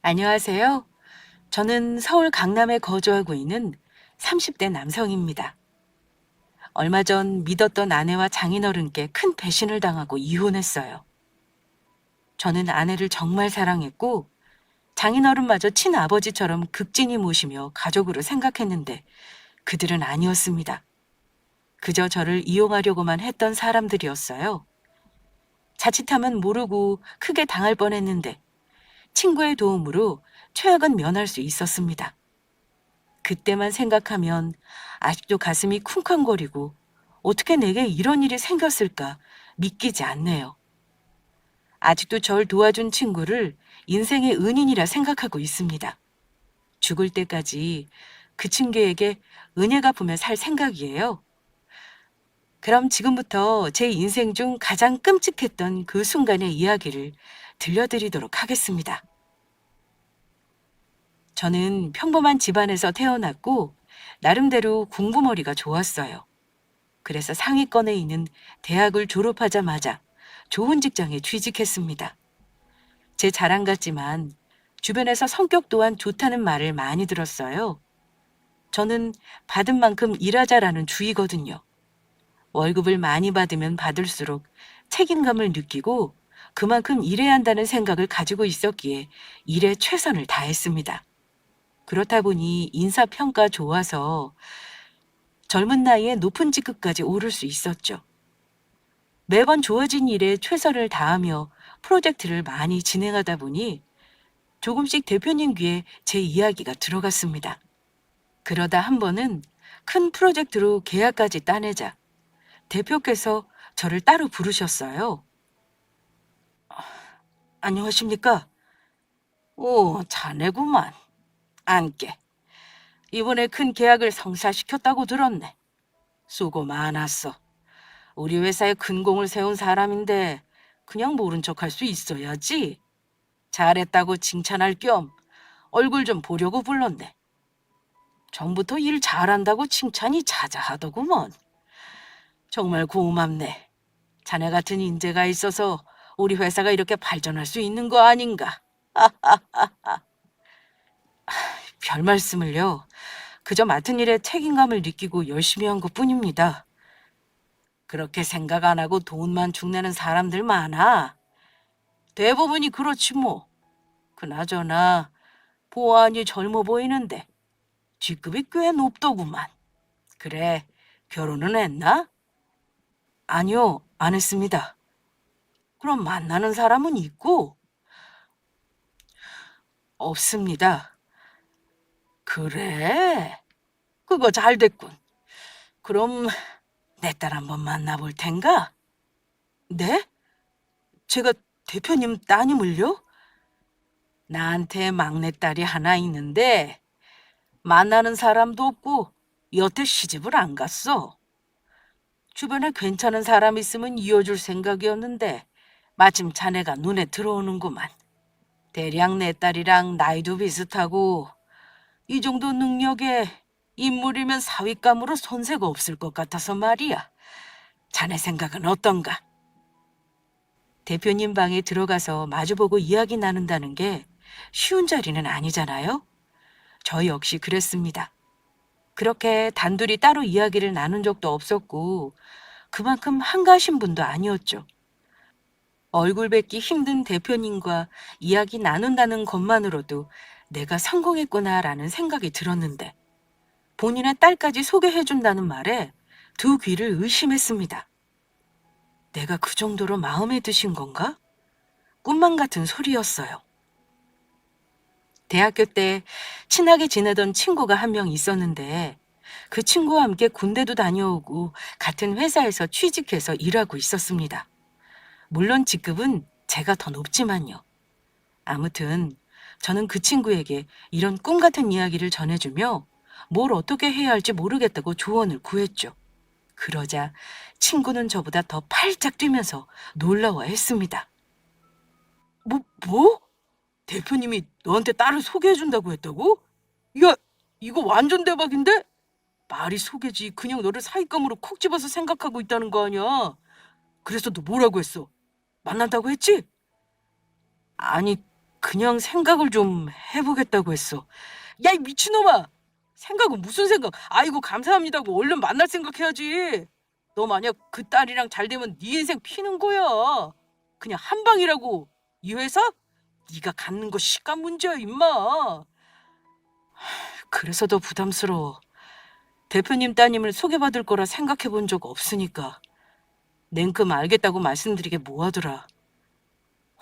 안녕하세요. 저는 서울 강남에 거주하고 있는 30대 남성입니다. 얼마 전 믿었던 아내와 장인어른께 큰 배신을 당하고 이혼했어요. 저는 아내를 정말 사랑했고 장인어른마저 친아버지처럼 극진히 모시며 가족으로 생각했는데 그들은 아니었습니다. 그저 저를 이용하려고만 했던 사람들이었어요. 자칫하면 모르고 크게 당할 뻔했는데 친구의 도움으로 최악은 면할 수 있었습니다. 그때만 생각하면 아직도 가슴이 쿵쾅거리고 어떻게 내게 이런 일이 생겼을까 믿기지 않네요. 아직도 절 도와준 친구를 인생의 은인이라 생각하고 있습니다. 죽을 때까지 그 친구에게 은혜 갚으며 살 생각이에요. 그럼 지금부터 제 인생 중 가장 끔찍했던 그 순간의 이야기를 들려드리도록 하겠습니다. 저는 평범한 집안에서 태어났고 나름대로 공부머리가 좋았어요. 그래서 상위권에 있는 대학을 졸업하자마자 좋은 직장에 취직했습니다. 제 자랑 같지만 주변에서 성격 또한 좋다는 말을 많이 들었어요. 저는 받은 만큼 일하자라는 주의거든요. 월급을 많이 받으면 받을수록 책임감을 느끼고 그만큼 일해야 한다는 생각을 가지고 있었기에 일에 최선을 다했습니다. 그렇다 보니 인사평가 좋아서 젊은 나이에 높은 직급까지 오를 수 있었죠. 매번 주어진 일에 최선을 다하며 프로젝트를 많이 진행하다 보니 조금씩 대표님 귀에 제 이야기가 들어갔습니다. 그러다 한 번은 큰 프로젝트로 계약까지 따내자 대표께서 저를 따로 부르셨어요. 안녕하십니까? 오, 자네구만. 안께. 이번에 큰 계약을 성사시켰다고 들었네. 수고 많았어. 우리 회사에 큰 공을 세운 사람인데 그냥 모른 척할 수 있어야지. 잘했다고 칭찬할 겸 얼굴 좀 보려고 불렀네. 전부터 일 잘한다고 칭찬이 자자하더구먼. 정말 고맙네. 자네 같은 인재가 있어서 우리 회사가 이렇게 발전할 수 있는 거 아닌가. 별 말씀을요. 그저 맡은 일에 책임감을 느끼고 열심히 한 것뿐입니다. 그렇게 생각 안 하고 돈만 축내는 사람들 많아. 대부분이 그렇지 뭐. 그나저나 보아하니 젊어 보이는데 직급이 꽤 높더구만. 그래, 결혼은 했나? 아니요, 안 했습니다. 그럼 만나는 사람은 있고? 없습니다. 그래? 그거 잘 됐군. 그럼 내 딸 한번 만나볼 텐가? 네? 제가 대표님 따님을요? 나한테 막내딸이 하나 있는데 만나는 사람도 없고 여태 시집을 안 갔어. 주변에 괜찮은 사람 있으면 이어줄 생각이었는데 마침 자네가 눈에 들어오는구만. 대략 내 딸이랑 나이도 비슷하고 이 정도 능력에 인물이면 사윗감으로 손색 없을 것 같아서 말이야. 자네 생각은 어떤가? 대표님 방에 들어가서 마주보고 이야기 나눈다는 게 쉬운 자리는 아니잖아요? 저 역시 그랬습니다. 그렇게 단둘이 따로 이야기를 나눈 적도 없었고 그만큼 한가하신 분도 아니었죠. 얼굴 뵙기 힘든 대표님과 이야기 나눈다는 것만으로도 내가 성공했구나라는 생각이 들었는데 본인의 딸까지 소개해준다는 말에 두 귀를 의심했습니다. 내가 그 정도로 마음에 드신 건가? 꿈만 같은 소리였어요. 대학교 때 친하게 지내던 친구가 한 명 있었는데 그 친구와 함께 군대도 다녀오고 같은 회사에서 취직해서 일하고 있었습니다. 물론 직급은 제가 더 높지만요. 아무튼 저는 그 친구에게 이런 꿈 같은 이야기를 전해주며 뭘 어떻게 해야 할지 모르겠다고 조언을 구했죠. 그러자 친구는 저보다 더 팔짝 뛰면서 놀라워했습니다. 뭐? 대표님이 너한테 딸을 소개해준다고 했다고? 야, 이거 완전 대박인데? 말이 소개지. 그냥 너를 사윗감으로 콕 집어서 생각하고 있다는 거 아니야. 그래서 너 뭐라고 했어? 만난다고 했지? 아니, 그냥 생각을 좀 해보겠다고 했어. 야, 이 미친놈아! 생각은 무슨 생각? 아이고, 감사합니다고 얼른 만날 생각해야지. 너 만약 그 딸이랑 잘 되면 네 인생 피는 거야. 그냥 한 방이라고. 이 회사? 네가 갖는 거 시간 문제야, 임마. 그래서 더 부담스러워. 대표님 따님을 소개받을 거라 생각해 본 적 없으니까. 냉큼 알겠다고 말씀드리게 뭐하더라.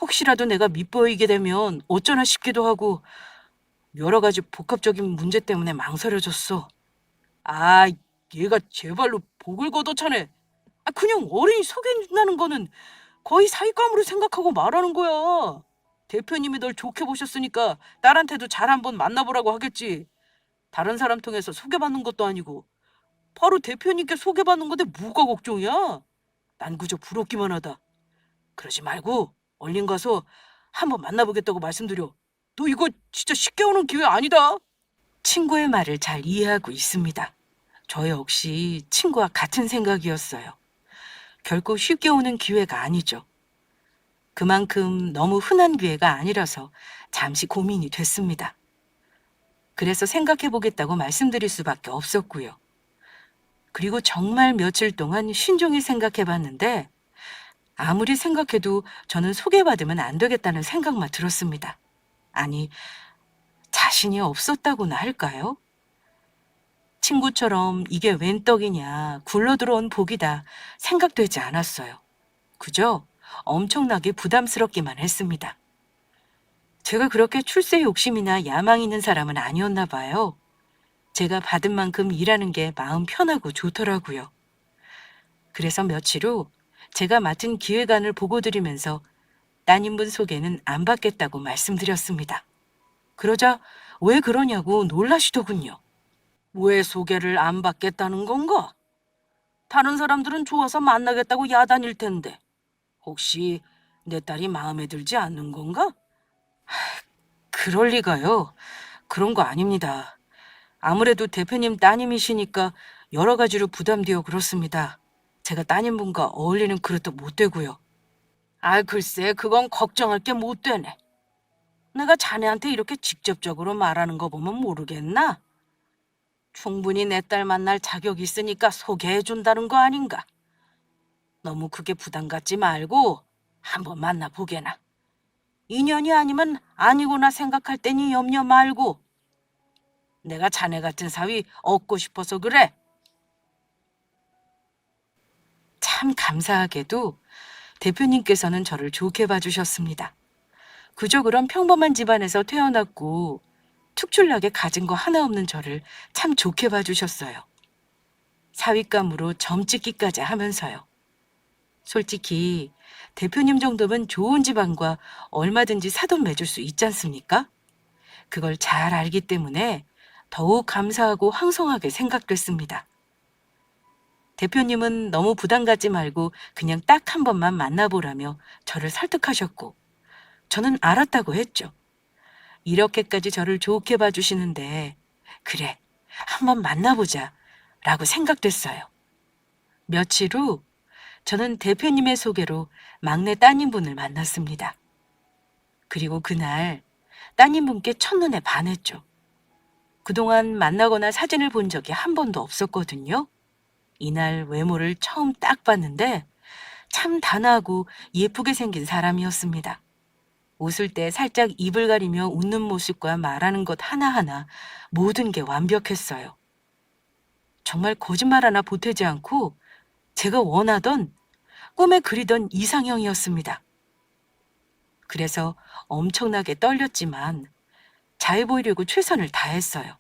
혹시라도 내가 밉보이게 되면 어쩌나 싶기도 하고 여러 가지 복합적인 문제 때문에 망설여졌어. 아, 얘가 제발로 복을 걷어차네. 아, 그냥 어린이 소개한다는 거는 거의 사윗감으로 생각하고 말하는 거야. 대표님이 널 좋게 보셨으니까 딸한테도 잘 한번 만나보라고 하겠지. 다른 사람 통해서 소개받는 것도 아니고 바로 대표님께 소개받는 건데 뭐가 걱정이야? 난 그저 부럽기만 하다. 그러지 말고 얼른 가서 한번 만나보겠다고 말씀드려. 너 이거 진짜 쉽게 오는 기회 아니다. 친구의 말을 잘 이해하고 있습니다. 저 역시 친구와 같은 생각이었어요. 결코 쉽게 오는 기회가 아니죠. 그만큼 너무 흔한 기회가 아니라서 잠시 고민이 됐습니다. 그래서 생각해 보겠다고 말씀드릴 수밖에 없었고요. 그리고 정말 며칠 동안 신중히 생각해 봤는데 아무리 생각해도 저는 소개받으면 안 되겠다는 생각만 들었습니다. 아니, 자신이 없었다고나 할까요? 친구처럼 이게 웬 떡이냐, 굴러들어온 복이다 생각되지 않았어요. 그저 엄청나게 부담스럽기만 했습니다. 제가 그렇게 출세 욕심이나 야망 있는 사람은 아니었나 봐요. 제가 받은 만큼 일하는 게 마음 편하고 좋더라고요. 그래서 며칠 후 제가 맡은 기획안을 보고 드리면서 따님분 소개는 안 받겠다고 말씀드렸습니다. 그러자 왜 그러냐고 놀라시더군요. 왜 소개를 안 받겠다는 건가? 다른 사람들은 좋아서 만나겠다고 야단일 텐데 혹시 내 딸이 마음에 들지 않는 건가? 그럴 리가요. 그런 거 아닙니다. 아무래도 대표님 따님이시니까 여러 가지로 부담되어 그렇습니다. 제가 따님분과 어울리는 그릇도 못 되고요. 아, 글쎄, 그건 걱정할 게 못 되네. 내가 자네한테 이렇게 직접적으로 말하는 거 보면 모르겠나? 충분히 내 딸 만날 자격이 있으니까 소개해준다는 거 아닌가? 너무 그게 부담 갖지 말고 한번 만나보게나. 인연이 아니면 아니구나 생각할 때니 염려 말고. 내가 자네 같은 사위 얻고 싶어서 그래. 참 감사하게도 대표님께서는 저를 좋게 봐주셨습니다. 그저 그런 평범한 집안에서 태어났고 특출나게 가진 거 하나 없는 저를 참 좋게 봐주셨어요. 사윗감으로 점찍기까지 하면서요. 솔직히 대표님 정도면 좋은 집안과 얼마든지 사돈 맺을 수 있지 않습니까? 그걸 잘 알기 때문에 더욱 감사하고 황송하게 생각됐습니다. 대표님은 너무 부담 갖지 말고 그냥 딱 한 번만 만나보라며 저를 설득하셨고 저는 알았다고 했죠. 이렇게까지 저를 좋게 봐주시는데 그래, 한번 만나보자 라고 생각됐어요. 며칠 후 저는 대표님의 소개로 막내 따님분을 만났습니다. 그리고 그날 따님분께 첫눈에 반했죠. 그동안 만나거나 사진을 본 적이 한 번도 없었거든요. 이날 외모를 처음 딱 봤는데 참 단아하고 예쁘게 생긴 사람이었습니다. 웃을 때 살짝 입을 가리며 웃는 모습과 말하는 것 하나하나 모든 게 완벽했어요. 정말 거짓말 하나 보태지 않고 제가 원하던 꿈에 그리던 이상형이었습니다. 그래서 엄청나게 떨렸지만 잘 보이려고 최선을 다했어요.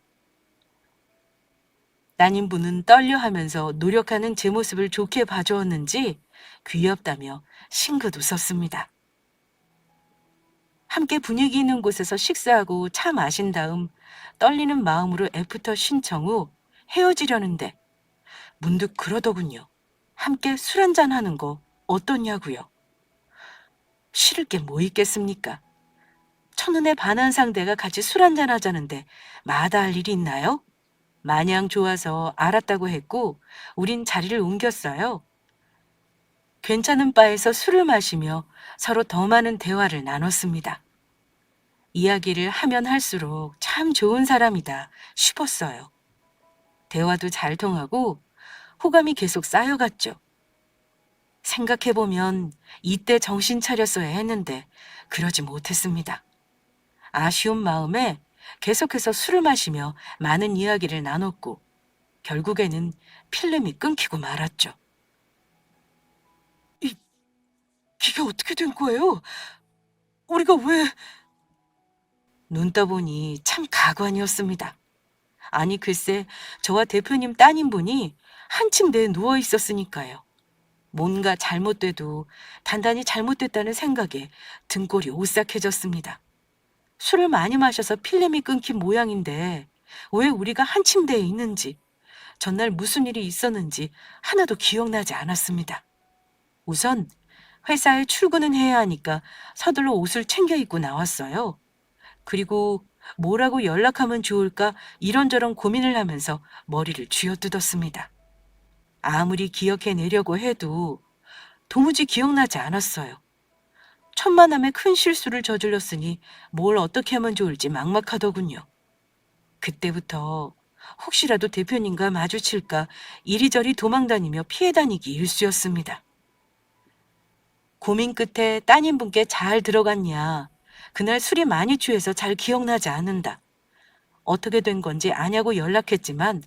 따님분은 떨려하면서 노력하는 제 모습을 좋게 봐주었는지 귀엽다며 싱긋 웃었습니다. 함께 분위기 있는 곳에서 식사하고 차 마신 다음 떨리는 마음으로 애프터 신청 후 헤어지려는데 문득 그러더군요. 함께 술 한잔 하는 거 어떠냐고요. 싫을 게 뭐 있겠습니까? 첫눈에 반한 상대가 같이 술 한잔 하자는데 마다할 일이 있나요? 마냥 좋아서 알았다고 했고 우린 자리를 옮겼어요. 괜찮은 바에서 술을 마시며 서로 더 많은 대화를 나눴습니다. 이야기를 하면 할수록 참 좋은 사람이다 싶었어요. 대화도 잘 통하고 호감이 계속 쌓여갔죠. 생각해보면 이때 정신 차렸어야 했는데 그러지 못했습니다. 아쉬운 마음에 계속해서 술을 마시며 많은 이야기를 나눴고 결국에는 필름이 끊기고 말았죠. 이게 어떻게 된 거예요? 우리가 왜... 눈 떠보니 참 가관이었습니다. 아니 글쎄 저와 대표님 따님분이 한 침대에 누워 있었으니까요. 뭔가 잘못돼도 단단히 잘못됐다는 생각에 등골이 오싹해졌습니다. 술을 많이 마셔서 필름이 끊긴 모양인데 왜 우리가 한 침대에 있는지 전날 무슨 일이 있었는지 하나도 기억나지 않았습니다. 우선 회사에 출근은 해야 하니까 서둘러 옷을 챙겨 입고 나왔어요. 그리고 뭐라고 연락하면 좋을까 이런저런 고민을 하면서 머리를 쥐어뜯었습니다. 아무리 기억해내려고 해도 도무지 기억나지 않았어요. 천만함의 큰 실수를 저질렀으니 뭘 어떻게 하면 좋을지 막막하더군요. 그때부터 혹시라도 대표님과 마주칠까 이리저리 도망다니며 피해 다니기 일쑤였습니다. 고민 끝에 따님분께 잘 들어갔냐, 그날 술이 많이 취해서 잘 기억나지 않는다, 어떻게 된 건지 아냐고 연락했지만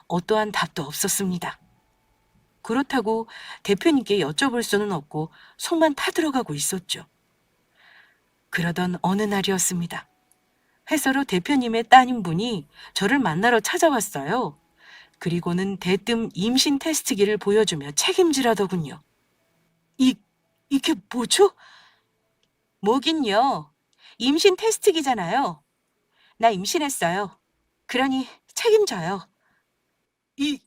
어떠한 답도 없었습니다. 그렇다고 대표님께 여쭤볼 수는 없고 속만 타들어가고 있었죠. 그러던 어느 날이었습니다. 회사로 대표님의 따님분이 저를 만나러 찾아왔어요. 그리고는 대뜸 임신 테스트기를 보여주며 책임지라더군요. 이게 뭐죠? 뭐긴요. 임신 테스트기잖아요. 나 임신했어요. 그러니 책임져요. 이,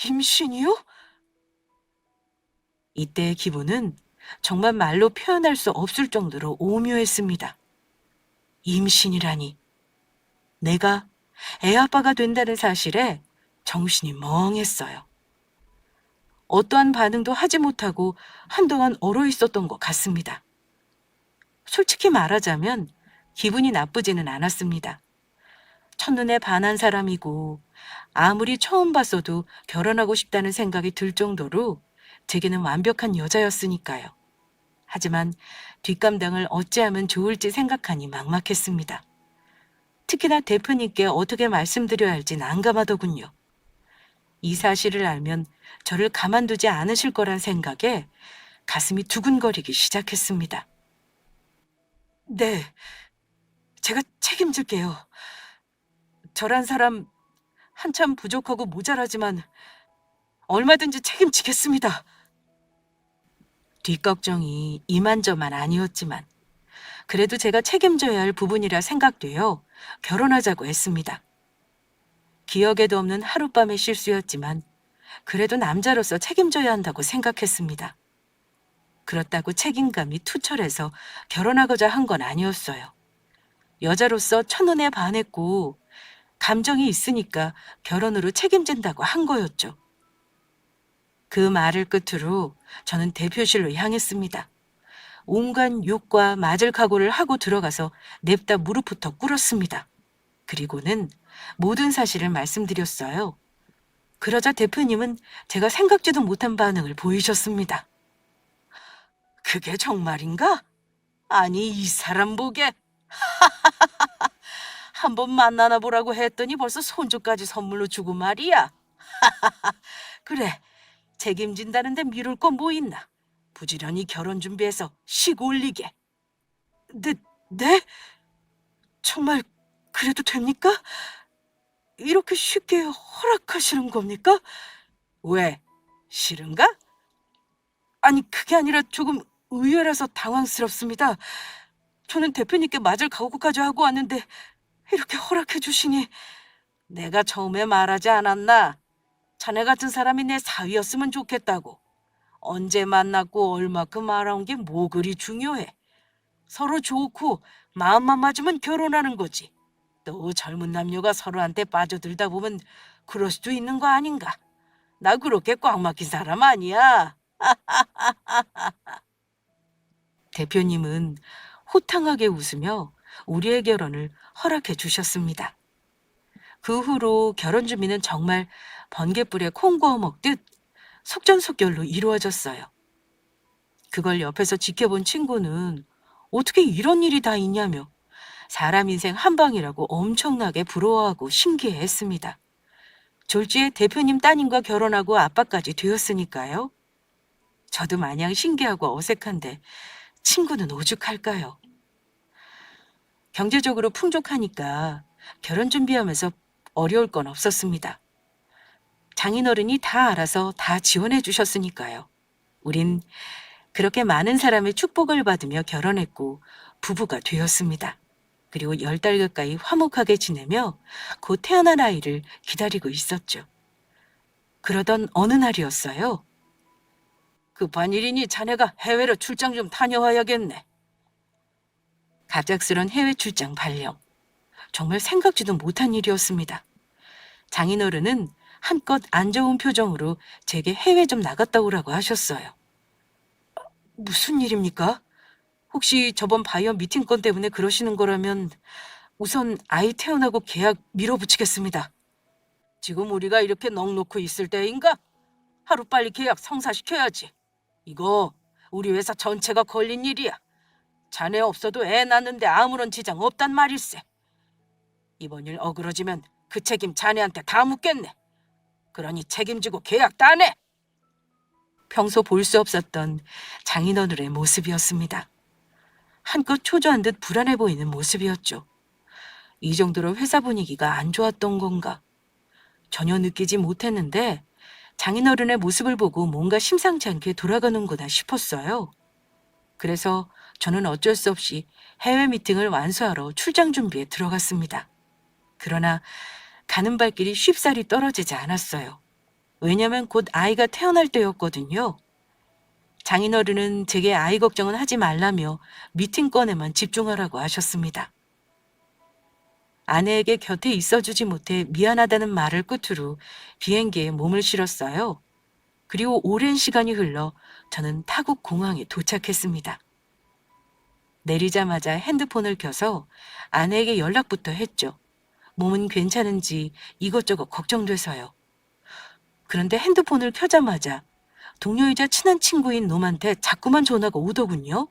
임신이요? 이때의 기분은 정말 말로 표현할 수 없을 정도로 오묘했습니다. 임신이라니. 내가 애아빠가 된다는 사실에 정신이 멍했어요. 어떠한 반응도 하지 못하고 한동안 얼어 있었던 것 같습니다. 솔직히 말하자면 기분이 나쁘지는 않았습니다. 첫눈에 반한 사람이고 아무리 처음 봤어도 결혼하고 싶다는 생각이 들 정도로 제게는 완벽한 여자였으니까요. 하지만 뒷감당을 어찌하면 좋을지 생각하니 막막했습니다. 특히나 대표님께 어떻게 말씀드려야 할지 난감하더군요. 이 사실을 알면 저를 가만두지 않으실 거란 생각에 가슴이 두근거리기 시작했습니다. 네, 제가 책임질게요. 저란 사람 한참 부족하고 모자라지만 얼마든지 책임지겠습니다. 뒷걱정이 이만저만 아니었지만 그래도 제가 책임져야 할 부분이라 생각되어 결혼하자고 했습니다. 기억에도 없는 하룻밤의 실수였지만 그래도 남자로서 책임져야 한다고 생각했습니다. 그렇다고 책임감이 투철해서 결혼하고자 한 건 아니었어요. 여자로서 첫눈에 반했고 감정이 있으니까 결혼으로 책임진다고 한 거였죠. 그 말을 끝으로 저는 대표실로 향했습니다. 온갖 욕과 맞을 각오를 하고 들어가서 냅다 무릎부터 꿇었습니다. 그리고는 모든 사실을 말씀드렸어요. 그러자 대표님은 제가 생각지도 못한 반응을 보이셨습니다. 그게 정말인가? 아니 이 사람 보게. 한번 만나나 보라고 했더니 벌써 손주까지 선물로 주고 말이야. 그래, 책임진다는데 미룰 거 뭐 있나? 부지런히 결혼 준비해서 식 올리게. 네, 네? 정말 그래도 됩니까? 이렇게 쉽게 허락하시는 겁니까? 왜? 싫은가? 아니 그게 아니라 조금 의외라서 당황스럽습니다. 저는 대표님께 맞을 각오까지 하고 왔는데 이렇게 허락해 주시니. 내가 처음에 말하지 않았나? 자네 같은 사람이 내 사위였으면 좋겠다고. 언제 만났고 얼마큼 알아온 게 뭐 그리 중요해. 서로 좋고 마음만 맞으면 결혼하는 거지. 또 젊은 남녀가 서로한테 빠져들다 보면 그럴 수도 있는 거 아닌가? 나 그렇게 꽉 막힌 사람 아니야. 대표님은 호탕하게 웃으며 우리의 결혼을 허락해 주셨습니다. 그 후로 결혼 준비는 정말 번갯불에 콩 구워 먹듯 속전속결로 이루어졌어요. 그걸 옆에서 지켜본 친구는 어떻게 이런 일이 다 있냐며 사람 인생 한 방이라고 엄청나게 부러워하고 신기해했습니다. 졸지에 대표님 따님과 결혼하고 아빠까지 되었으니까요. 저도 마냥 신기하고 어색한데 친구는 오죽할까요? 경제적으로 풍족하니까 결혼 준비하면서 어려울 건 없었습니다. 장인어른이 다 알아서 다 지원해 주셨으니까요. 우린 그렇게 많은 사람의 축복을 받으며 결혼했고 부부가 되었습니다. 그리고 10달 가까이 화목하게 지내며 곧 태어날 아이를 기다리고 있었죠. 그러던 어느 날이었어요. 급한 일이니 자네가 해외로 출장 좀 다녀와야겠네. 갑작스런 해외 출장 발령. 정말 생각지도 못한 일이었습니다. 장인어른은 한껏 안 좋은 표정으로 제게 해외 좀 나갔다 오라고 하셨어요. 무슨 일입니까? 혹시 저번 바이오 미팅 건 때문에 그러시는 거라면 우선 아이 태어나고 계약 밀어붙이겠습니다. 지금 우리가 이렇게 넋놓고 있을 때인가? 하루빨리 계약 성사시켜야지. 이거 우리 회사 전체가 걸린 일이야. 자네 없어도 애 낳는데 아무런 지장 없단 말일세. 이번 일 어그러지면 그 책임 자네한테 다 묻겠네. 그러니 책임지고 계약 따내. 평소 볼 수 없었던 장인어른의 모습이었습니다. 한껏 초조한 듯 불안해 보이는 모습이었죠. 이 정도로 회사 분위기가 안 좋았던 건가? 전혀 느끼지 못했는데 장인어른의 모습을 보고 뭔가 심상치 않게 돌아가는구나 싶었어요. 그래서 저는 어쩔 수 없이 해외 미팅을 완수하러 출장 준비에 들어갔습니다. 그러나 가는 발길이 쉽사리 떨어지지 않았어요. 왜냐면 곧 아이가 태어날 때였거든요. 장인어른은 제게 아이 걱정은 하지 말라며 미팅건에만 집중하라고 하셨습니다. 아내에게 곁에 있어주지 못해 미안하다는 말을 끝으로 비행기에 몸을 실었어요. 그리고 오랜 시간이 흘러 저는 타국 공항에 도착했습니다. 내리자마자 핸드폰을 켜서 아내에게 연락부터 했죠. 몸은 괜찮은지 이것저것 걱정돼서요. 그런데 핸드폰을 켜자마자 동료이자 친한 친구인 놈한테 자꾸만 전화가 오더군요.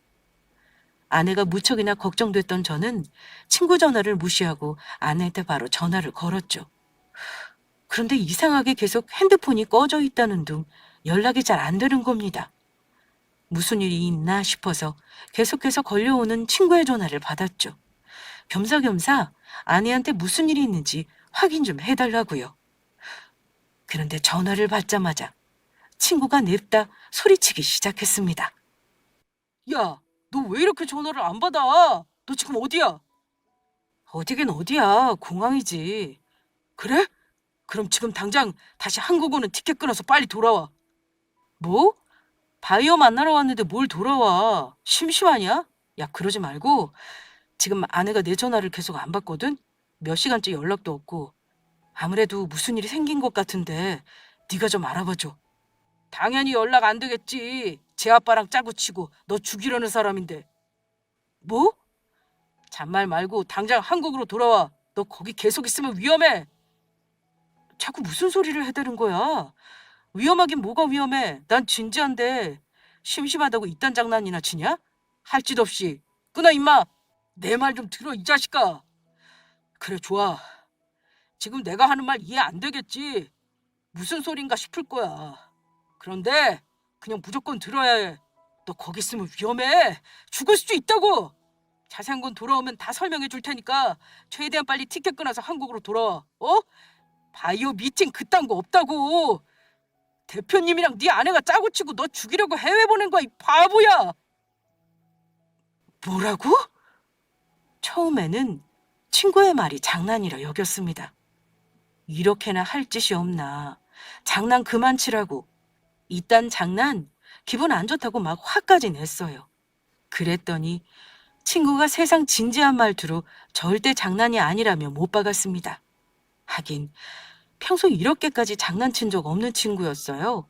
아내가 무척이나 걱정됐던 저는 친구 전화를 무시하고 아내한테 바로 전화를 걸었죠. 그런데 이상하게 계속 핸드폰이 꺼져 있다는 둥 연락이 잘 안 되는 겁니다. 무슨 일이 있나 싶어서 계속해서 걸려오는 친구의 전화를 받았죠. 겸사겸사 아내한테 무슨 일이 있는지 확인 좀 해달라고요. 그런데 전화를 받자마자 친구가 냅다 소리치기 시작했습니다. 야, 너 왜 이렇게 전화를 안 받아? 너 지금 어디야? 어디긴 어디야, 공항이지. 그래? 그럼 지금 당장 다시 한국 오는 티켓 끊어서 빨리 돌아와. 뭐? 바이오 만나러 왔는데 뭘 돌아와? 심심하냐? 야, 그러지 말고 지금 아내가 내 전화를 계속 안 받거든? 몇 시간째 연락도 없고 아무래도 무슨 일이 생긴 것 같은데 네가 좀 알아봐줘. 당연히 연락 안 되겠지. 제 아빠랑 짜고 치고 너 죽이려는 사람인데. 뭐? 잔말 말고 당장 한국으로 돌아와. 너 거기 계속 있으면 위험해. 자꾸 무슨 소리를 해대는 거야? 위험하긴 뭐가 위험해. 난 진지한데 심심하다고 이딴 장난이나 치냐? 할 짓 없이. 끊어 임마. 내 말 좀 들어 이 자식아. 그래 좋아. 지금 내가 하는 말 이해 안 되겠지. 무슨 소린가 싶을 거야. 그런데 그냥 무조건 들어야 해. 너 거기 있으면 위험해. 죽을 수도 있다고. 자세한 건 돌아오면 다 설명해 줄 테니까 최대한 빨리 티켓 끊어서 한국으로 돌아와. 어? 바이오 미팅 그딴 거 없다고. 대표님이랑 네 아내가 짜고 치고 너 죽이려고 해외 보낸 거야 이 바보야. 뭐라고? 처음에는 친구의 말이 장난이라 여겼습니다. 이렇게나 할 짓이 없나. 장난 그만 치라고. 이딴 장난 기분 안 좋다고 막 화까지 냈어요. 그랬더니 친구가 세상 진지한 말투로 절대 장난이 아니라며 못 박았습니다. 하긴 평소 이렇게까지 장난친 적 없는 친구였어요.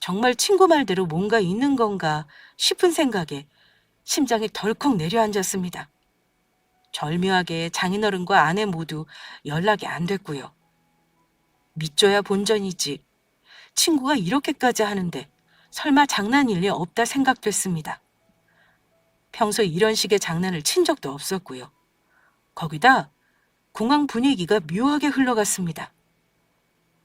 정말 친구 말대로 뭔가 있는 건가 싶은 생각에 심장이 덜컥 내려앉았습니다. 절묘하게 장인어른과 아내 모두 연락이 안 됐고요. 믿줘야 본전이지. 친구가 이렇게까지 하는데 설마 장난일 리 없다 생각됐습니다. 평소 이런 식의 장난을 친 적도 없었고요. 거기다 공항 분위기가 묘하게 흘러갔습니다.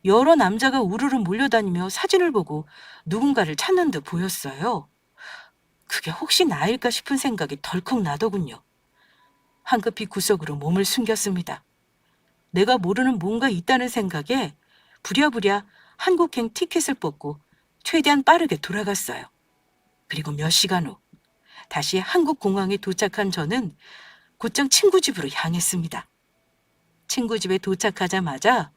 여러 남자가 우르르 몰려다니며 사진을 보고 누군가를 찾는 듯 보였어요. 그게 혹시 나일까 싶은 생각이 덜컥 나더군요. 황급히 구석으로 몸을 숨겼습니다. 내가 모르는 뭔가 있다는 생각에 부랴부랴 한국행 티켓을 뽑고 최대한 빠르게 돌아갔어요. 그리고 몇 시간 후 다시 한국 공항에 도착한 저는 곧장 친구 집으로 향했습니다. 친구 집에 도착하자마자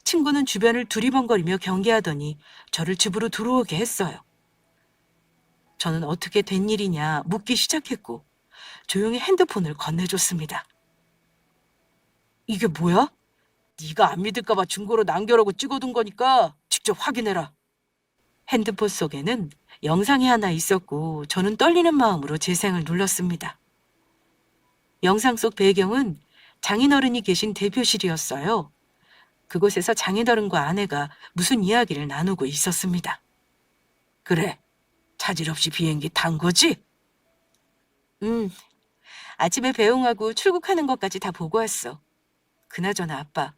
친구는 주변을 두리번거리며 경계하더니 저를 집으로 들어오게 했어요. 저는 어떻게 된 일이냐 묻기 시작했고 조용히 핸드폰을 건네줬습니다. 이게 뭐야? 네가 안 믿을까 봐 중고로 남겨라고 찍어둔 거니까 직접 확인해라. 핸드폰 속에는 영상이 하나 있었고 저는 떨리는 마음으로 재생을 눌렀습니다. 영상 속 배경은 장인어른이 계신 대표실이었어요. 그곳에서 장인어른과 아내가 무슨 이야기를 나누고 있었습니다. 그래, 차질 없이 비행기 탄 거지? 아침에 배웅하고 출국하는 것까지 다 보고 왔어. 그나저나 아빠,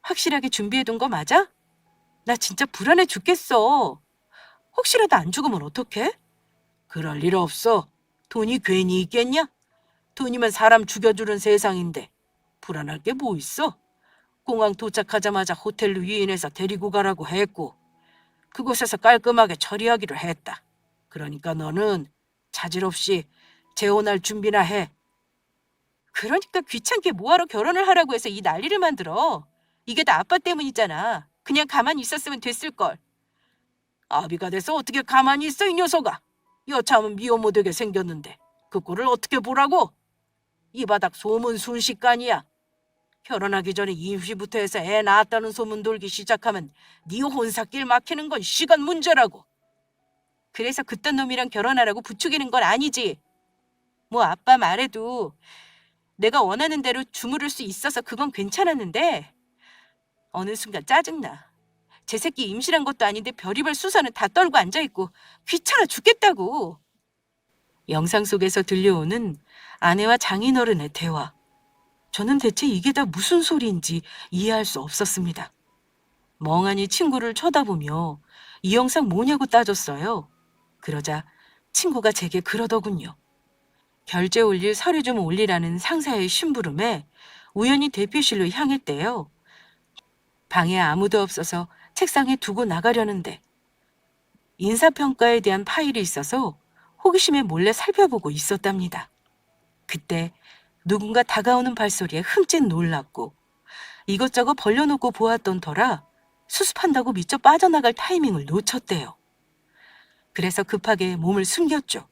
확실하게 준비해둔 거 맞아? 나 진짜 불안해 죽겠어. 혹시라도 안 죽으면 어떡해? 그럴 일 없어. 돈이 괜히 있겠냐? 돈이면 사람 죽여주는 세상인데 불안할 게 뭐 있어? 공항 도착하자마자 호텔로 유인해서 데리고 가라고 했고 그곳에서 깔끔하게 처리하기로 했다. 그러니까 너는 차질 없이 재혼할 준비나 해. 그러니까 귀찮게 뭐하러 결혼을 하라고 해서 이 난리를 만들어. 이게 다 아빠 때문이잖아. 그냥 가만히 있었으면 됐을걸. 아비가 돼서 어떻게 가만히 있어 이 녀석아. 여차하면 미워 못되게 생겼는데 그 꼴을 어떻게 보라고? 이 바닥 소문 순식간이야. 결혼하기 전에 임시부터 해서 애 낳았다는 소문 돌기 시작하면 네 혼사길 막히는 건 시간 문제라고. 그래서 그딴 놈이랑 결혼하라고 부추기는 건 아니지. 뭐 아빠 말해도 내가 원하는 대로 주무를 수 있어서 그건 괜찮았는데 어느 순간 짜증나. 제 새끼 임신한 것도 아닌데 별의별 수사는 다 떨고 앉아있고 귀찮아 죽겠다고. 영상 속에서 들려오는 아내와 장인어른의 대화. 저는 대체 이게 다 무슨 소리인지 이해할 수 없었습니다. 멍하니 친구를 쳐다보며 이 영상 뭐냐고 따졌어요. 그러자 친구가 제게 그러더군요. 결제 올릴 서류 좀 올리라는 상사의 심부름에 우연히 대표실로 향했대요. 방에 아무도 없어서 책상에 두고 나가려는데 인사평가에 대한 파일이 있어서 호기심에 몰래 살펴보고 있었답니다. 그때 누군가 다가오는 발소리에 흠칫 놀랐고 이것저것 벌려놓고 보았던 터라 수습한다고 미처 빠져나갈 타이밍을 놓쳤대요. 그래서 급하게 몸을 숨겼죠.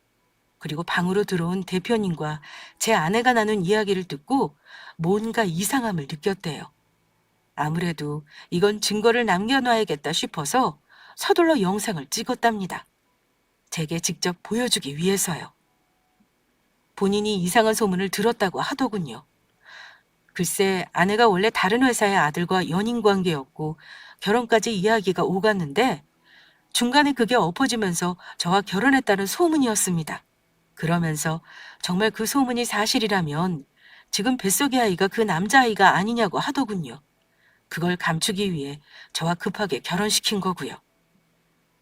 그리고 방으로 들어온 대표님과 제 아내가 나눈 이야기를 듣고 뭔가 이상함을 느꼈대요. 아무래도 이건 증거를 남겨놔야겠다 싶어서 서둘러 영상을 찍었답니다. 제게 직접 보여주기 위해서요. 본인이 이상한 소문을 들었다고 하더군요. 글쎄 아내가 원래 다른 회사의 아들과 연인 관계였고 결혼까지 이야기가 오갔는데 중간에 그게 엎어지면서 저와 결혼했다는 소문이었습니다. 그러면서 정말 그 소문이 사실이라면 지금 뱃속의 아이가 그 남자아이가 아니냐고 하더군요. 그걸 감추기 위해 저와 급하게 결혼시킨 거고요.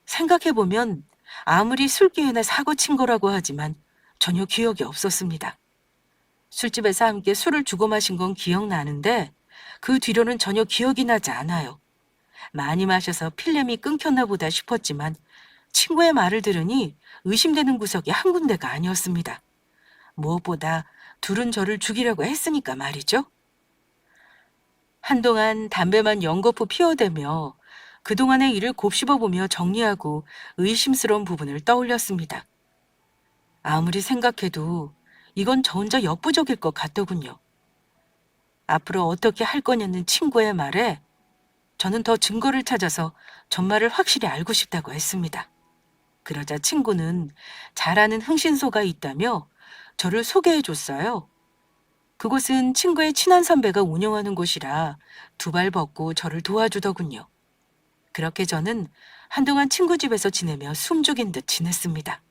생각해보면 아무리 술기운에 사고 친 거라고 하지만 전혀 기억이 없었습니다. 술집에서 함께 술을 주고 마신 건 기억나는데 그 뒤로는 전혀 기억이 나지 않아요. 많이 마셔서 필름이 끊겼나 보다 싶었지만 친구의 말을 들으니 의심되는 구석이 한 군데가 아니었습니다. 무엇보다 둘은 저를 죽이려고 했으니까 말이죠. 한동안 담배만 연거푸 피워대며 그동안의 일을 곱씹어보며 정리하고 의심스러운 부분을 떠올렸습니다. 아무리 생각해도 이건 저 혼자 역부족일 것 같더군요. 앞으로 어떻게 할 거냐는 친구의 말에 저는 더 증거를 찾아서 전말을 확실히 알고 싶다고 했습니다. 그러자 친구는 잘 아는 흥신소가 있다며 저를 소개해 줬어요. 그곳은 친구의 친한 선배가 운영하는 곳이라 두 발 벗고 저를 도와주더군요. 그렇게 저는 한동안 친구 집에서 지내며 숨죽인 듯 지냈습니다.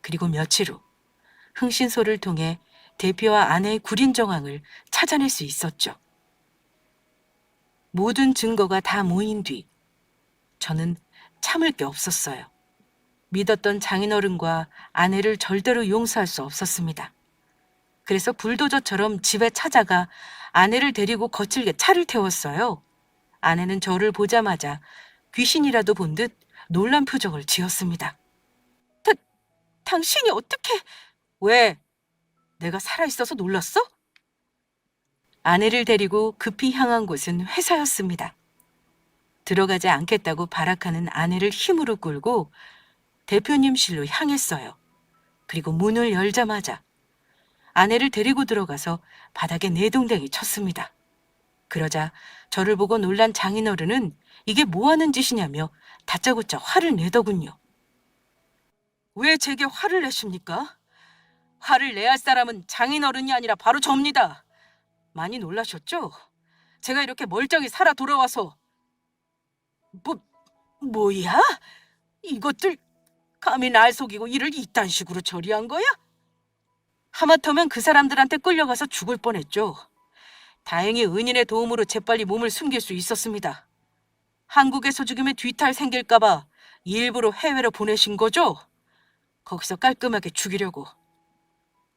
그리고 며칠 후 흥신소를 통해 대표와 아내의 구린 정황을 찾아낼 수 있었죠. 모든 증거가 다 모인 뒤 저는 참을 게 없었어요. 믿었던 장인어른과 아내를 절대로 용서할 수 없었습니다. 그래서 불도저처럼 집에 찾아가 아내를 데리고 거칠게 차를 태웠어요. 아내는 저를 보자마자 귀신이라도 본 듯 놀란 표정을 지었습니다. 당신이 어떻게... 왜? 내가 살아있어서 놀랐어? 아내를 데리고 급히 향한 곳은 회사였습니다. 들어가지 않겠다고 발악하는 아내를 힘으로 끌고 대표님실로 향했어요. 그리고 문을 열자마자 아내를 데리고 들어가서 바닥에 내동댕이 쳤습니다. 그러자 저를 보고 놀란 장인어른은 이게 뭐하는 짓이냐며 다짜고짜 화를 내더군요. 왜 제게 화를 내십니까? 화를 내야 할 사람은 장인어른이 아니라 바로 접니다. 많이 놀라셨죠? 제가 이렇게 멀쩡히 살아 돌아와서... 뭐야? 이것들 감히 날 속이고 일을 이딴 식으로 처리한 거야? 하마터면 그 사람들한테 끌려가서 죽을 뻔했죠. 다행히 은인의 도움으로 재빨리 몸을 숨길 수 있었습니다. 한국에서 죽으면 뒤탈 생길까봐 일부러 해외로 보내신 거죠? 거기서 깔끔하게 죽이려고.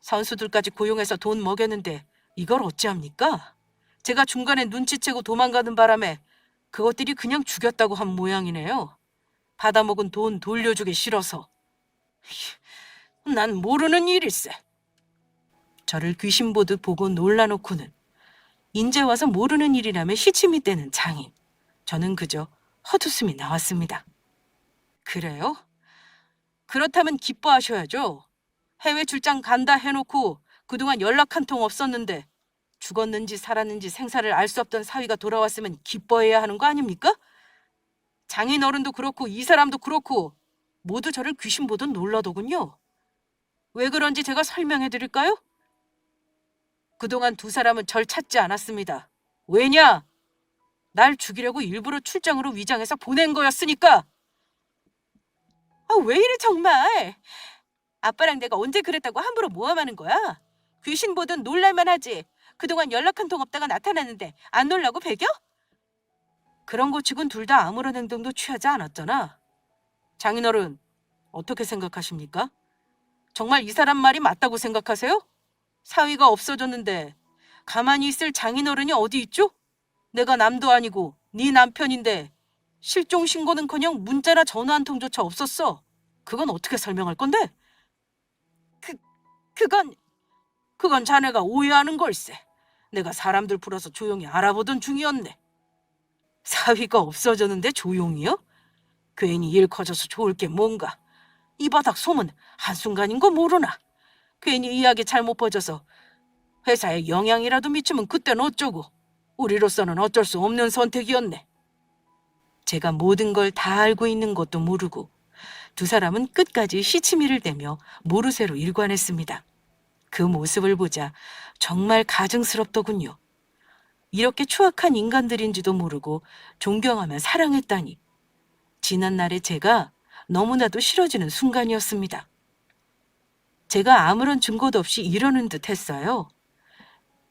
선수들까지 고용해서 돈 먹였는데 이걸 어찌합니까? 제가 중간에 눈치채고 도망가는 바람에 그것들이 그냥 죽였다고 한 모양이네요. 받아먹은 돈 돌려주기 싫어서. 난 모르는 일일세. 저를 귀신 보듯 보고 놀라놓고는 인제 와서 모르는 일이라며 시침이 떼는 장인. 저는 그저 헛웃음이 나왔습니다. 그래요? 그렇다면 기뻐하셔야죠. 해외 출장 간다 해놓고 그동안 연락 한 통 없었는데 죽었는지 살았는지 생사를 알 수 없던 사위가 돌아왔으면 기뻐해야 하는 거 아닙니까? 장인어른도 그렇고 이 사람도 그렇고 모두 저를 귀신 보듯 놀라더군요. 왜 그런지 제가 설명해 드릴까요? 그동안 두 사람은 절 찾지 않았습니다. 왜냐? 날 죽이려고 일부러 출장으로 위장해서 보낸 거였으니까. 왜 이래 정말. 아빠랑 내가 언제 그랬다고 함부로 모함하는 거야? 귀신 보듯 놀랄만 하지. 그동안 연락 한 통 없다가 나타났는데 안 놀라고 배겨? 그런 거 치곤 둘 다 아무런 행동도 취하지 않았잖아. 장인어른, 어떻게 생각하십니까? 정말 이 사람 말이 맞다고 생각하세요? 사위가 없어졌는데 가만히 있을 장인어른이 어디 있죠? 내가 남도 아니고 네 남편인데 실종 신고는커녕 문자나 전화 한 통조차 없었어. 그건 어떻게 설명할 건데? 그건 자네가 오해하는 걸세. 내가 사람들 풀어서 조용히 알아보던 중이었네. 사위가 없어졌는데 조용히요? 괜히 일 커져서 좋을 게 뭔가. 이 바닥 소문 한순간인 거 모르나? 괜히 이야기 잘못 퍼져서 회사에 영향이라도 미치면 그땐 어쩌고. 우리로서는 어쩔 수 없는 선택이었네. 제가 모든 걸 다 알고 있는 것도 모르고 두 사람은 끝까지 시치미를 대며 모르쇠로 일관했습니다. 그 모습을 보자 정말 가증스럽더군요. 이렇게 추악한 인간들인지도 모르고 존경하며 사랑했다니. 지난날의 제가 너무나도 싫어지는 순간이었습니다. 제가 아무런 증거도 없이 이러는 듯 했어요.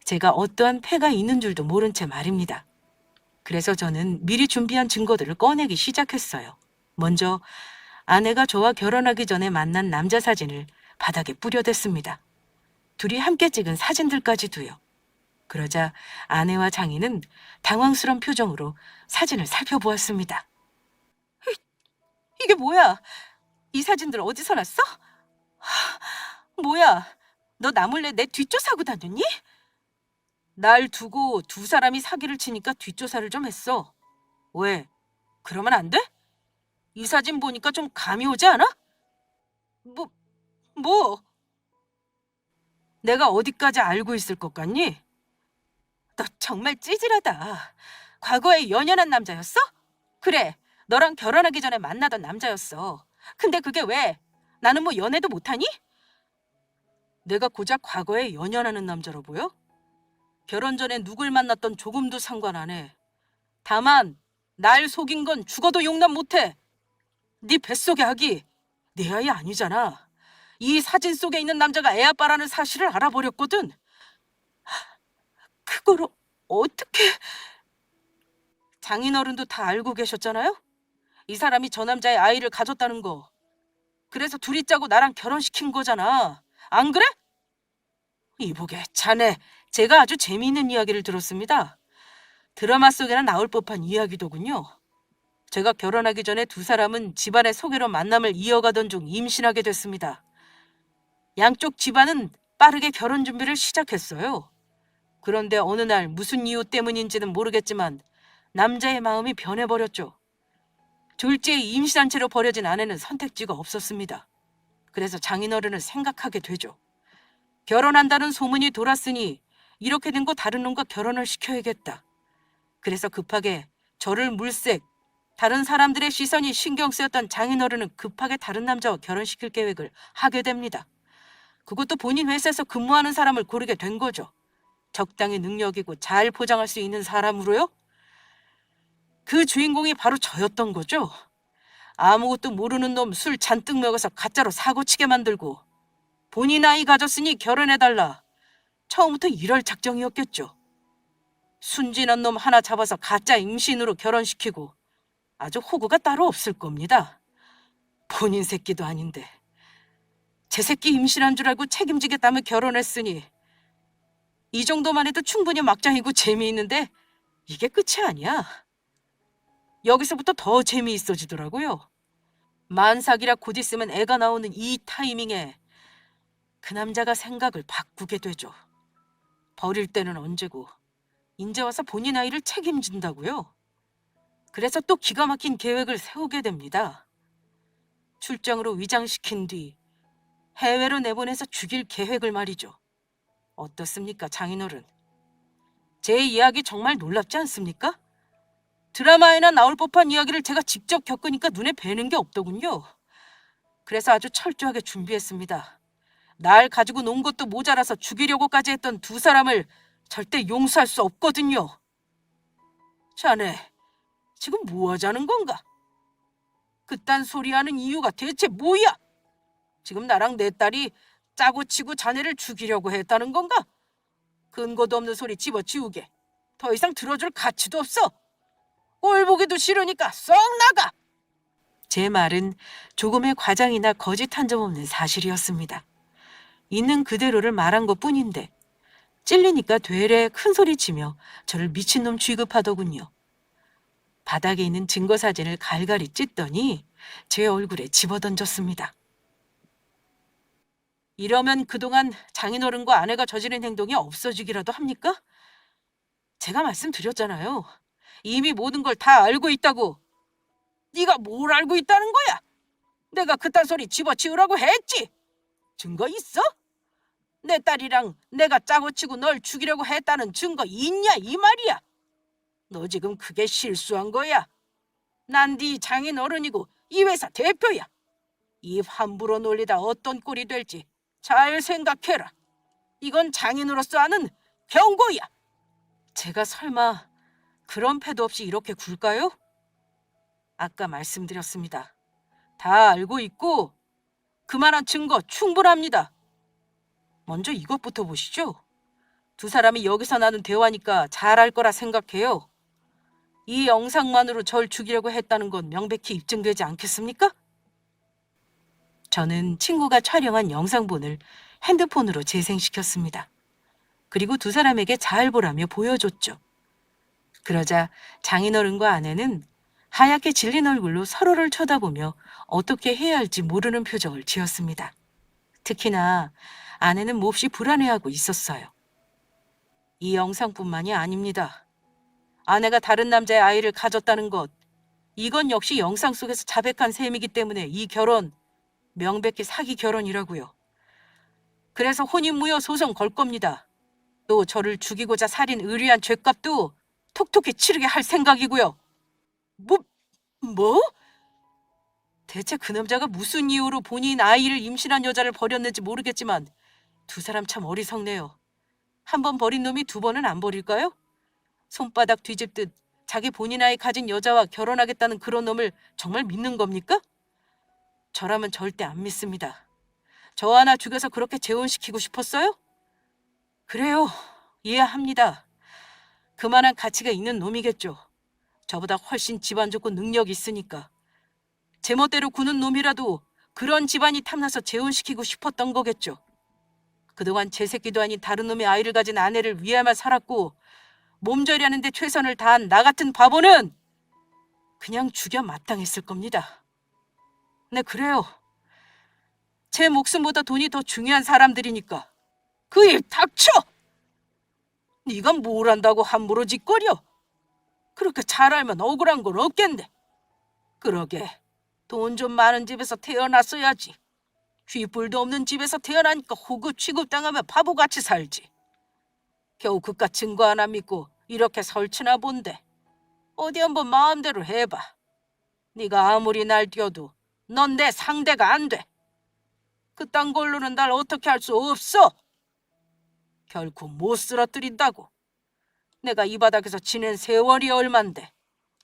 제가 어떠한 패가 있는 줄도 모른 채 말입니다. 그래서 저는 미리 준비한 증거들을 꺼내기 시작했어요. 먼저 아내가 저와 결혼하기 전에 만난 남자 사진을 바닥에 뿌려댔습니다. 둘이 함께 찍은 사진들까지도요. 그러자 아내와 장인은 당황스러운 표정으로 사진을 살펴보았습니다. 이게 뭐야? 이 사진들 어디서 났어? 뭐야? 너 나 몰래 내 뒷조사하고 다녔니? 날 두고 두 사람이 사기를 치니까 뒷조사를 좀 했어. 왜? 그러면 안 돼? 이 사진 보니까 좀 감이 오지 않아? 뭐? 내가 어디까지 알고 있을 것 같니? 너 정말 찌질하다. 과거에 연연한 남자였어? 그래, 너랑 결혼하기 전에 만나던 남자였어. 근데 그게 왜? 나는 뭐 연애도 못하니? 내가 고작 과거에 연연하는 남자로 보여? 결혼 전에 누굴 만났던 조금도 상관 안 해. 다만 날 속인 건 죽어도 용납 못해. 네 뱃속의 아기 내 아이 아니잖아. 이 사진 속에 있는 남자가 애 아빠라는 사실을 알아버렸거든. 그걸 어떻게... 장인어른도 다 알고 계셨잖아요? 이 사람이 저 남자의 아이를 가졌다는 거. 그래서 둘이 짜고 나랑 결혼시킨 거잖아. 안 그래? 이보게, 자네, 제가 아주 재미있는 이야기를 들었습니다. 드라마 속에나 나올 법한 이야기더군요. 제가 결혼하기 전에 두 사람은 집안의 소개로 만남을 이어가던 중 임신하게 됐습니다. 양쪽 집안은 빠르게 결혼 준비를 시작했어요. 그런데 어느 날 무슨 이유 때문인지는 모르겠지만 남자의 마음이 변해버렸죠. 둘째의 임신한 채로 버려진 아내는 선택지가 없었습니다. 그래서 장인어른을 생각하게 되죠. 결혼한다는 소문이 돌았으니 이렇게 된 거 다른 놈과 결혼을 시켜야겠다. 그래서 급하게 저를 물색, 다른 사람들의 시선이 신경 쓰였던 장인어른은 급하게 다른 남자와 결혼시킬 계획을 하게 됩니다. 그것도 본인 회사에서 근무하는 사람을 고르게 된 거죠. 적당히 능력이고 잘 포장할 수 있는 사람으로요. 그 주인공이 바로 저였던 거죠. 아무것도 모르는 놈 술 잔뜩 먹어서 가짜로 사고치게 만들고 본인 아이 가졌으니 결혼해달라. 처음부터 이럴 작정이었겠죠. 순진한 놈 하나 잡아서 가짜 임신으로 결혼시키고 아주 호구가 따로 없을 겁니다. 본인 새끼도 아닌데. 제 새끼 임신한 줄 알고 책임지겠다며 결혼했으니 이 정도만 해도 충분히 막장이고 재미있는데 이게 끝이 아니야. 여기서부터 더 재미있어지더라고요. 만삭이라 곧 있으면 애가 나오는 이 타이밍에 그 남자가 생각을 바꾸게 되죠. 버릴 때는 언제고 이제 와서 본인 아이를 책임진다고요. 그래서 또 기가 막힌 계획을 세우게 됩니다. 출장으로 위장시킨 뒤 해외로 내보내서 죽일 계획을 말이죠. 어떻습니까, 장인어른? 제 이야기 정말 놀랍지 않습니까? 드라마에나 나올 법한 이야기를 제가 직접 겪으니까 눈에 뵈는 게 없더군요. 그래서 아주 철저하게 준비했습니다. 날 가지고 논 것도 모자라서 죽이려고까지 했던 두 사람을 절대 용서할 수 없거든요. 자네, 지금 뭐 하자는 건가? 그딴 소리 하는 이유가 대체 뭐야? 지금 나랑 내 딸이 짜고 치고 자네를 죽이려고 했다는 건가? 근거도 없는 소리 집어치우게. 더 이상 들어줄 가치도 없어. 꼴 보기도 싫으니까 썩 나가! 제 말은 조금의 과장이나 거짓 한 점 없는 사실이었습니다. 있는 그대로를 말한 것뿐인데 찔리니까 되레 큰 소리 치며 저를 미친놈 취급하더군요. 바닥에 있는 증거 사진을 갈갈이 찢더니 제 얼굴에 집어던졌습니다. 이러면 그동안 장인어른과 아내가 저지른 행동이 없어지기라도 합니까? 제가 말씀드렸잖아요. 이미 모든 걸 다 알고 있다고. 네가 뭘 알고 있다는 거야? 내가 그딴 소리 집어치우라고 했지. 증거 있어? 내 딸이랑 내가 짜고 치고 널 죽이려고 했다는 증거 있냐 이 말이야. 너 지금 크게 실수한 거야. 난 네 장인어른이고 이 회사 대표야. 입 함부로 놀리다 어떤 꼴이 될지 잘 생각해라. 이건 장인으로서 하는 경고야. 제가 설마 그런 패도 없이 이렇게 굴까요? 아까 말씀드렸습니다. 다 알고 있고 그만한 증거 충분합니다. 먼저 이것부터 보시죠. 두 사람이 여기서 나눈 대화니까 잘 알 거라 생각해요. 이 영상만으로 절 죽이려고 했다는 건 명백히 입증되지 않겠습니까? 저는 친구가 촬영한 영상본을 핸드폰으로 재생시켰습니다. 그리고 두 사람에게 잘 보라며 보여줬죠. 그러자 장인어른과 아내는 하얗게 질린 얼굴로 서로를 쳐다보며 어떻게 해야 할지 모르는 표정을 지었습니다. 특히나 아내는 몹시 불안해하고 있었어요. 이 영상뿐만이 아닙니다. 아내가 다른 남자의 아이를 가졌다는 것, 이건 역시 영상 속에서 자백한 셈이기 때문에 이 결혼, 명백히 사기 결혼이라고요. 그래서 혼인무효 소송 걸 겁니다. 또 저를 죽이고자 살인 의뢰한 죗값도 톡톡히 치르게 할 생각이고요. 뭐? 대체 그 남자가 무슨 이유로 본인 아이를 임신한 여자를 버렸는지 모르겠지만 두 사람 참 어리석네요. 한 번 버린 놈이 두 번은 안 버릴까요? 손바닥 뒤집듯 자기 본인 아이 가진 여자와 결혼하겠다는 그런 놈을 정말 믿는 겁니까? 저라면 절대 안 믿습니다. 저 하나 죽여서 그렇게 재혼시키고 싶었어요? 그래요. 이해합니다. 그만한 가치가 있는 놈이겠죠. 저보다 훨씬 집안 좋고 능력이 있으니까. 제멋대로 구는 놈이라도 그런 집안이 탐나서 재혼시키고 싶었던 거겠죠. 그동안 제 새끼도 아닌 다른 놈의 아이를 가진 아내를 위해만 살았고 몸절이하는 데 최선을 다한 나 같은 바보는 그냥 죽여 마땅했을 겁니다. 네, 그래요. 제 목숨보다 돈이 더 중요한 사람들이니까. 그 일 닥쳐! 네가 뭘 안다고 함부로 짓거려? 그렇게 잘 알면 억울한 건 없겠네. 그러게, 돈 좀 많은 집에서 태어났어야지. 쥐뿔도 없는 집에서 태어나니까 호구 취급당하면 바보같이 살지. 겨우 그깟 증거 하나 믿고 이렇게 설치나 본데. 어디 한번 마음대로 해봐. 네가 아무리 날뛰어도 넌 내 상대가 안 돼. 그딴 걸로는 날 어떻게 할 수 없어. 결코 못 쓰러뜨린다고. 내가 이 바닥에서 지낸 세월이 얼만데.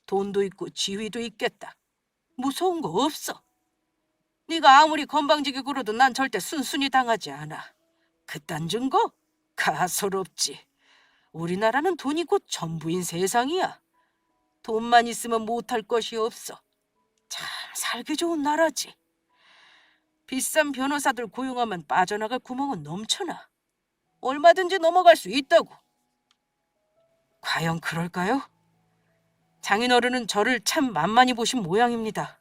돈도 있고 지위도 있겠다. 무서운 거 없어. 네가 아무리 건방지게 굴어도 난 절대 순순히 당하지 않아. 그딴 증거? 가소롭지. 우리나라는 돈이 곧 전부인 세상이야. 돈만 있으면 못할 것이 없어. 참 살기 좋은 나라지. 비싼 변호사들 고용하면 빠져나갈 구멍은 넘쳐나. 얼마든지 넘어갈 수 있다고. 과연 그럴까요? 장인어른은 저를 참 만만히 보신 모양입니다.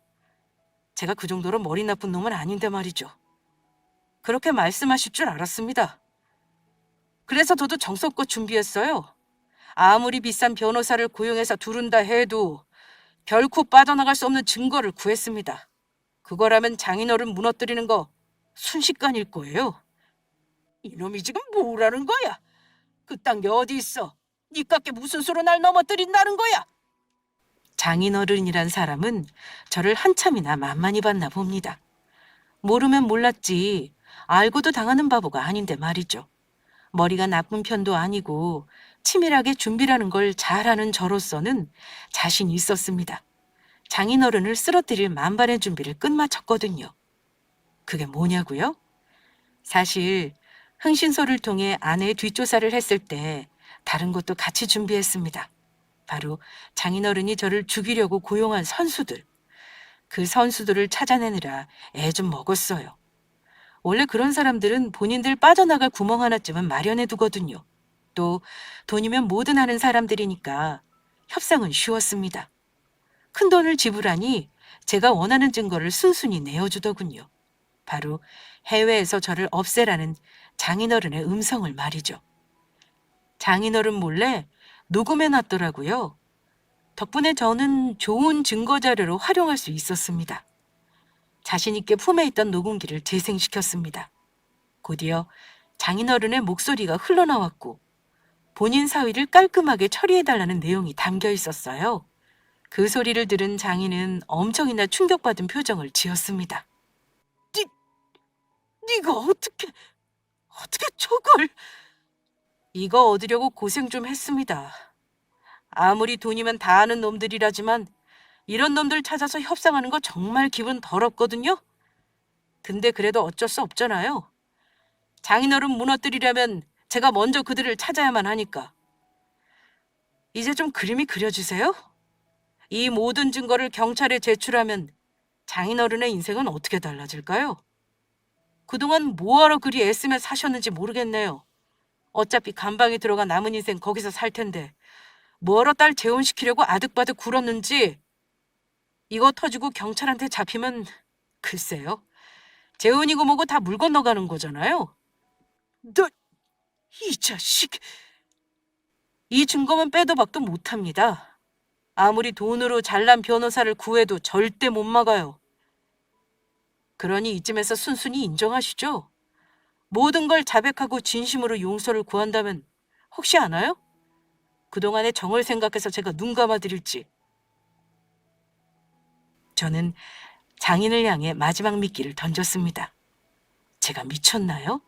제가 그 정도로 머리 나쁜 놈은 아닌데 말이죠. 그렇게 말씀하실 줄 알았습니다. 그래서 저도 정성껏 준비했어요. 아무리 비싼 변호사를 고용해서 두른다 해도 결코 빠져나갈 수 없는 증거를 구했습니다. 그거라면 장인어른 무너뜨리는 거 순식간일 거예요. 이놈이 지금 뭐라는 거야? 그딴 게 어디 있어? 니깎게 무슨 수로 날 넘어뜨린다는 거야? 장인어른이란 사람은 저를 한참이나 만만히 봤나 봅니다. 모르면 몰랐지 알고도 당하는 바보가 아닌데 말이죠. 머리가 나쁜 편도 아니고 치밀하게 준비라는 걸 잘하는 저로서는 자신이 있었습니다. 장인어른을 쓰러뜨릴 만반의 준비를 끝마쳤거든요. 그게 뭐냐고요? 사실 흥신소를 통해 아내의 뒷조사를 했을 때 다른 것도 같이 준비했습니다. 바로 장인어른이 저를 죽이려고 고용한 선수들. 그 선수들을 찾아내느라 애 좀 먹었어요. 원래 그런 사람들은 본인들 빠져나갈 구멍 하나쯤은 마련해 두거든요. 또 돈이면 뭐든 하는 사람들이니까 협상은 쉬웠습니다. 큰 돈을 지불하니 제가 원하는 증거를 순순히 내어주더군요. 바로 해외에서 저를 없애라는 장인어른의 음성을 말이죠. 장인어른 몰래 녹음해놨더라고요. 덕분에 저는 좋은 증거 자료로 활용할 수 있었습니다. 자신 있게 품에 있던 녹음기를 재생시켰습니다. 곧이어 장인어른의 목소리가 흘러나왔고 본인 사위를 깔끔하게 처리해달라는 내용이 담겨 있었어요. 그 소리를 들은 장인은 엄청이나 충격받은 표정을 지었습니다. 네가 어떻게 저걸... 이거 얻으려고 고생 좀 했습니다. 아무리 돈이면 다 아는 놈들이라지만 이런 놈들 찾아서 협상하는 거 정말 기분 더럽거든요. 근데 그래도 어쩔 수 없잖아요. 장인어른 무너뜨리려면 제가 먼저 그들을 찾아야만 하니까. 이제 좀 그림이 그려지세요? 이 모든 증거를 경찰에 제출하면 장인어른의 인생은 어떻게 달라질까요? 그동안 뭐하러 그리 애쓰며 사셨는지 모르겠네요. 어차피 감방에 들어가 남은 인생 거기서 살 텐데 뭐하러 딸 재혼시키려고 아득바득 굴었는지. 이거 터지고 경찰한테 잡히면 글쎄요. 재혼이고 뭐고 다 물 건너가는 거잖아요. 너, 이 자식. 이 증거만 빼도 박도 못합니다. 아무리 돈으로 잘난 변호사를 구해도 절대 못 막아요. 그러니 이쯤에서 순순히 인정하시죠. 모든 걸 자백하고 진심으로 용서를 구한다면 혹시 아나요? 그동안의 정을 생각해서 제가 눈 감아드릴지. 저는 장인을 향해 마지막 미끼를 던졌습니다. 제가 미쳤나요?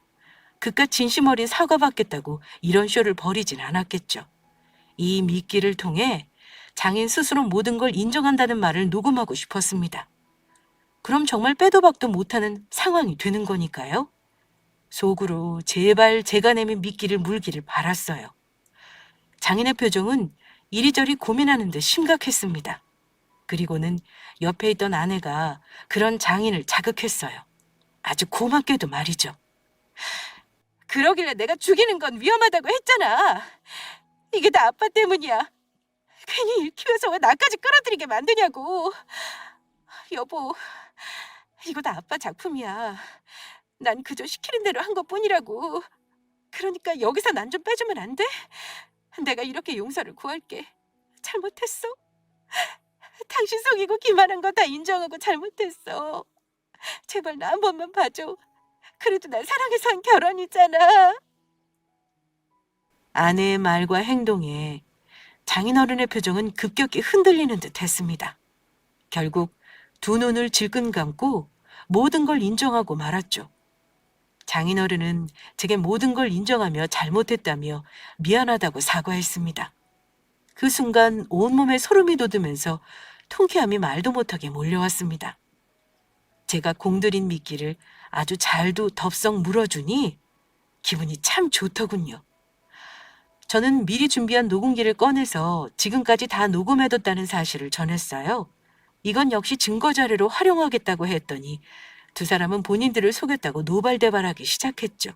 그깟 진심 어린 사과받겠다고 이런 쇼를 벌이진 않았겠죠. 이 미끼를 통해 장인 스스로 모든 걸 인정한다는 말을 녹음하고 싶었습니다. 그럼 정말 빼도 박도 못하는 상황이 되는 거니까요. 속으로 제발 제가 내민 미끼를 물기를 바랐어요. 장인의 표정은 이리저리 고민하는 듯 심각했습니다. 그리고는 옆에 있던 아내가 그런 장인을 자극했어요. 아주 고맙게도 말이죠. 그러길래 내가 죽이는 건 위험하다고 했잖아. 이게 다 아빠 때문이야. 괜히 일 키워서 왜 나까지 끌어들이게 만드냐고. 여보, 이거 다 아빠 작품이야. 난 그저 시키는 대로 한 것뿐이라고. 그러니까 여기서 난 좀 빼주면 안 돼? 내가 이렇게 용서를 구할게. 잘못했어. 당신 속이고 기만한 거 다 인정하고 잘못했어. 제발 나 한 번만 봐줘. 그래도 난 사랑해서 한 결혼이잖아. 아내의 말과 행동에 장인어른의 표정은 급격히 흔들리는 듯 했습니다. 결국 두 눈을 질끈 감고 모든 걸 인정하고 말았죠. 장인어른은 제게 모든 걸 인정하며 잘못했다며 미안하다고 사과했습니다. 그 순간 온몸에 소름이 돋으면서 통쾌함이 말도 못하게 몰려왔습니다. 제가 공들인 미끼를 아주 잘도 덥석 물어주니 기분이 참 좋더군요. 저는 미리 준비한 녹음기를 꺼내서 지금까지 다 녹음해뒀다는 사실을 전했어요. 이건 역시 증거자료로 활용하겠다고 했더니 두 사람은 본인들을 속였다고 노발대발하기 시작했죠.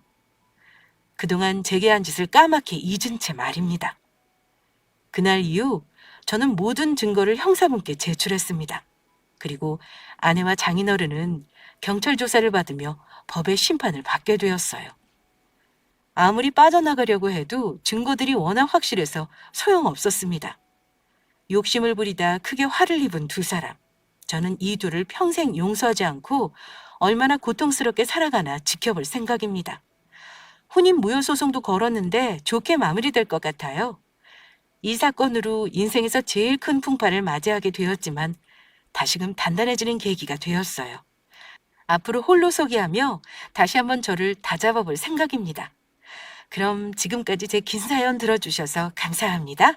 그동안 제게 한 짓을 까맣게 잊은 채 말입니다. 그날 이후 저는 모든 증거를 형사분께 제출했습니다. 그리고 아내와 장인어른은 경찰 조사를 받으며 법의 심판을 받게 되었어요. 아무리 빠져나가려고 해도 증거들이 워낙 확실해서 소용없었습니다. 욕심을 부리다 크게 화를 입은 두 사람. 저는 이 둘을 평생 용서하지 않고 얼마나 고통스럽게 살아가나 지켜볼 생각입니다. 혼인 무효 소송도 걸었는데 좋게 마무리될 것 같아요. 이 사건으로 인생에서 제일 큰 풍파를 맞이하게 되었지만 다시금 단단해지는 계기가 되었어요. 앞으로 홀로 서기하며 다시 한번 저를 다잡아 볼 생각입니다. 그럼 지금까지 제 긴 사연 들어주셔서 감사합니다.